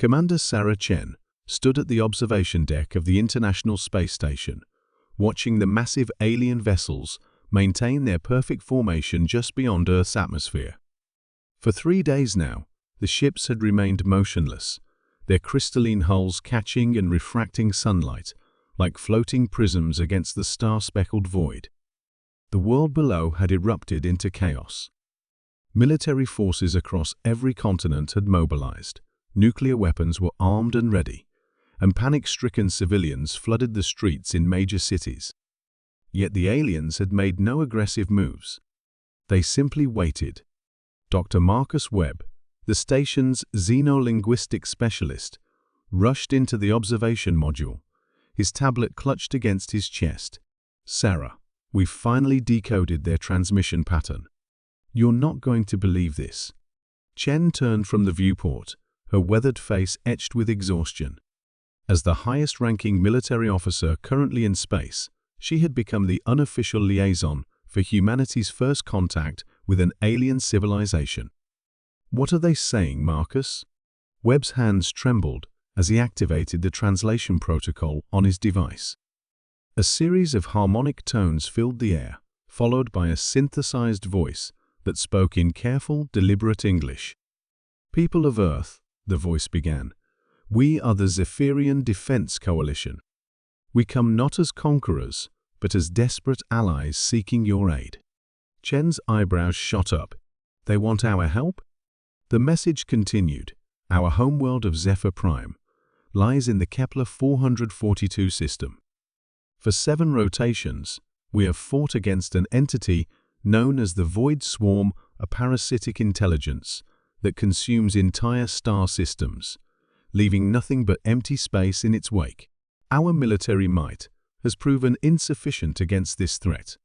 Commander Sarah Chen stood at the observation deck of the International Space Station, watching the massive alien vessels maintain their perfect formation just beyond Earth's atmosphere. For 3 days now, the ships had remained motionless, their crystalline hulls catching and refracting sunlight like floating prisms against the star-speckled void. The world below had erupted into chaos. Military forces across every continent had mobilized, nuclear weapons were armed and ready, and panic-stricken civilians flooded the streets in major cities. Yet the aliens had made no aggressive moves. They simply waited. Dr. Marcus Webb, the station's xenolinguistic specialist, rushed into the observation module, his tablet clutched against his chest. "Sarah, we've finally decoded their transmission pattern. You're not going to believe this." Chen turned from the viewport, her weathered face etched with exhaustion. As the highest-ranking military officer currently in space, she had become the unofficial liaison for humanity's first contact with an alien civilization. "What are they saying, Marcus?" Webb's hands trembled as he activated the translation protocol on his device. A series of harmonic tones filled the air, followed by a synthesized voice that spoke in careful, deliberate English. "People of Earth," the voice began, "we are the Zephyrian Defense Coalition. We come not as conquerors, but as desperate allies seeking your aid." Chen's eyebrows shot up. "They want our help?" The message continued. "Our homeworld of Zephyr Prime lies in the Kepler 442 system. For 7 rotations, we have fought against an entity known as the Void Swarm, a parasitic intelligence that consumes entire star systems, leaving nothing but empty space in its wake. Our military might has proven insufficient against this threat."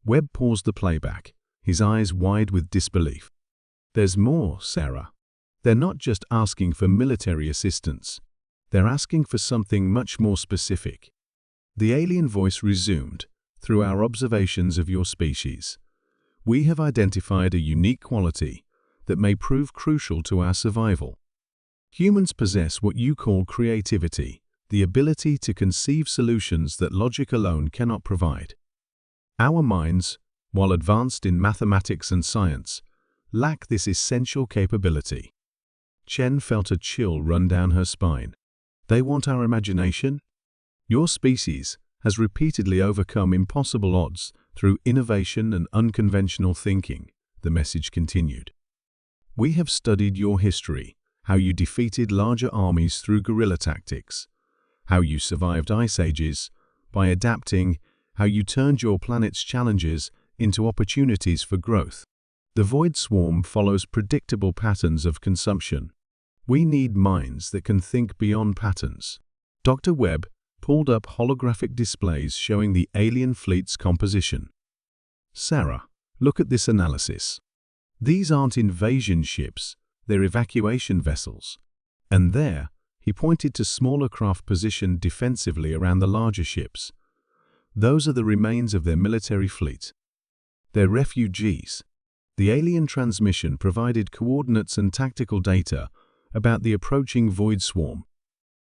Webb paused the playback, his eyes wide with disbelief. "There's more, Sarah. They're not just asking for military assistance. They're asking for something much more specific." The alien voice resumed. "Through our observations of your species, we have identified a unique quality that may prove crucial to our survival. Humans possess what you call creativity, the ability to conceive solutions that logic alone cannot provide. Our minds, while advanced in mathematics and science, lack this essential capability." Chen felt a chill run down her spine. "They want our imagination? Your species has repeatedly overcome impossible odds through innovation and unconventional thinking," the message continued. "We have studied your history, how you defeated larger armies through guerrilla tactics, how you survived ice ages by adapting, how you turned your planet's challenges into opportunities for growth. The Void Swarm follows predictable patterns of consumption. We need minds that can think beyond patterns." Dr. Webb pulled up holographic displays showing the alien fleet's composition. "Sarah, look at this analysis. These aren't invasion ships, they're evacuation vessels. And there," he pointed to smaller craft positioned defensively around the larger ships. "Those are the remains of their military fleet. They're refugees." The alien transmission provided coordinates and tactical data about the approaching Void Swarm.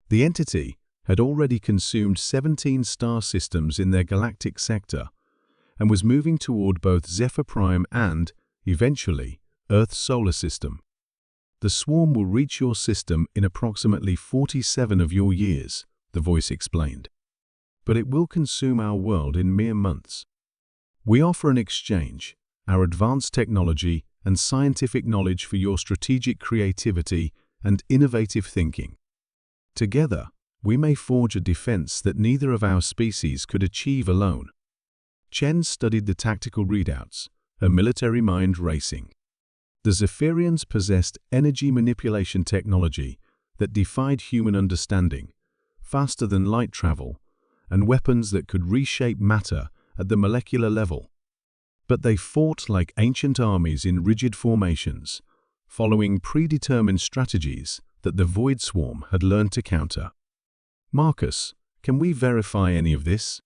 The entity had already consumed 17 star systems in their galactic sector and was moving toward both Zephyr Prime and, eventually, Earth's solar system. "The swarm will reach your system in approximately 47 of your years," the voice explained. "But it will consume our world in mere months. We offer an exchange, our advanced technology and scientific knowledge for your strategic creativity and innovative thinking. Together, we may forge a defense that neither of our species could achieve alone." Chen studied the tactical readouts, her military mind racing. The Zephyrians possessed energy manipulation technology that defied human understanding, faster than light travel, and weapons that could reshape matter at the molecular level. But they fought like ancient armies in rigid formations, following predetermined strategies that the Void Swarm had learned to counter. "Marcus, can we verify any of this?"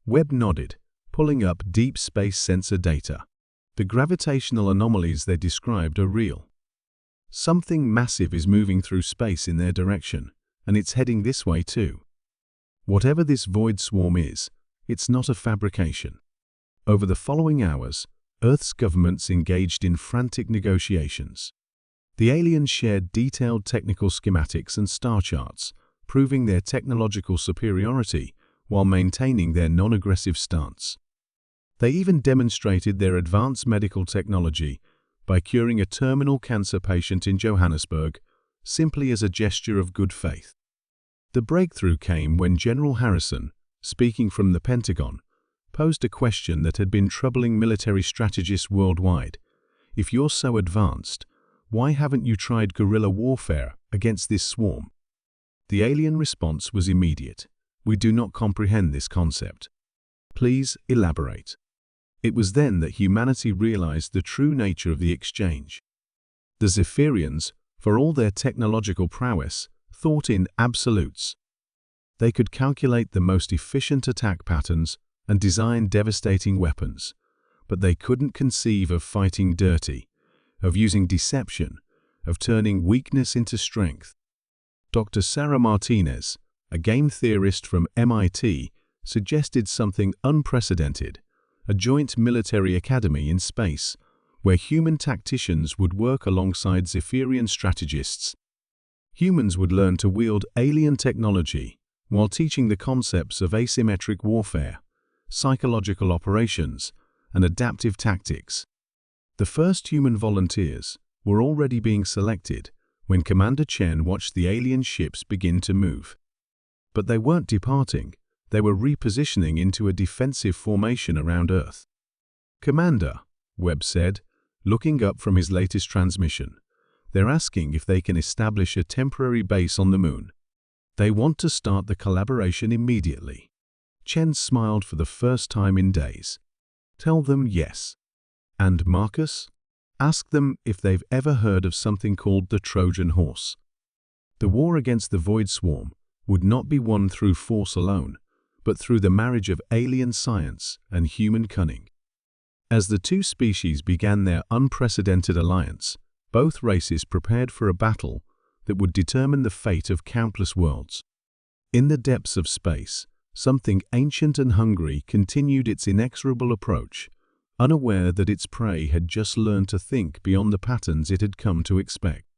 Webb nodded, pulling up deep space sensor data. "The gravitational anomalies they described are real. Something massive is moving through space in their direction, and it's heading this way too. Whatever this void swarm is, it's not a fabrication. Over the following hours, Earth's governments engaged in frantic negotiations. The aliens shared detailed technical schematics and star charts, proving their technological superiority while maintaining their non-aggressive stance. They even demonstrated their advanced medical technology by curing a terminal cancer patient in Johannesburg, simply as a gesture of good faith. The breakthrough came when General Harrison, speaking from the Pentagon, posed a question that had been troubling military strategists worldwide. If you're so advanced, why haven't you tried guerrilla warfare against this swarm? The alien response was immediate. We do not comprehend this concept. Please elaborate. It was then that humanity realized the true nature of the exchange. The Zephyrians, for all their technological prowess, thought in absolutes. They could calculate the most efficient attack patterns and design devastating weapons, but they couldn't conceive of fighting dirty, of using deception, of turning weakness into strength. Dr. Sarah Martinez, a game theorist from MIT, suggested something unprecedented, a joint military academy in space, where human tacticians would work alongside Zephyrian strategists. Humans would learn to wield alien technology while teaching the concepts of asymmetric warfare, psychological operations, and adaptive tactics. The first human volunteers were already being selected when Commander Chen watched the alien ships begin to move. But they weren't departing, they were repositioning into a defensive formation around Earth. "Commander," Webb said, looking up from his latest transmission, "they're asking if they can establish a temporary base on the Moon. They want to start the collaboration immediately." Chen smiled for the first time in days. "Tell them yes. And Marcus? Ask them if they've ever heard of something called the Trojan horse. The war against the Void Swarm would not be won through force alone, but through the marriage of alien science and human cunning." As the two species began their unprecedented alliance, both races prepared for a battle that would determine the fate of countless worlds. In the depths of space, something ancient and hungry continued its inexorable approach, unaware that its prey had just learned to think beyond the patterns it had come to expect.